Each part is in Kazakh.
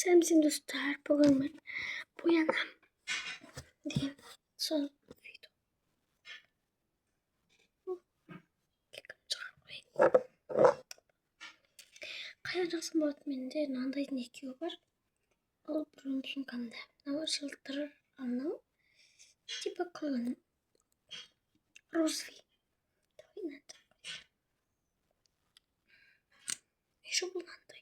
Сайн dostlar, bugün ben bu yana diyeyim son video. Кайрагсан бод минь дээр нандайд нэг юугаар ол бүрэмжин канда навар шилтер ано типа клон розви тойнат еще был нандай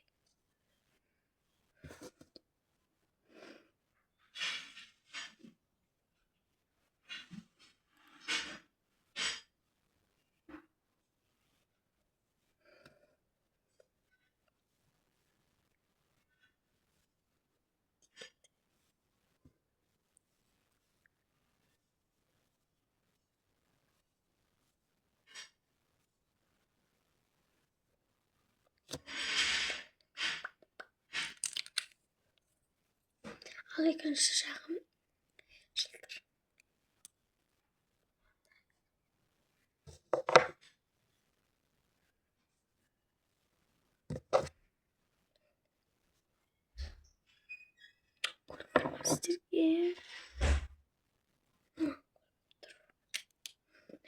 алыкан шахам шилтер стирге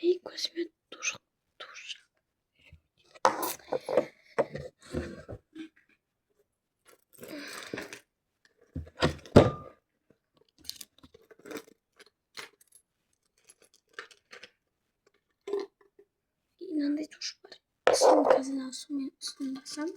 и космет душ нандай душ бар. Син казина сумасам.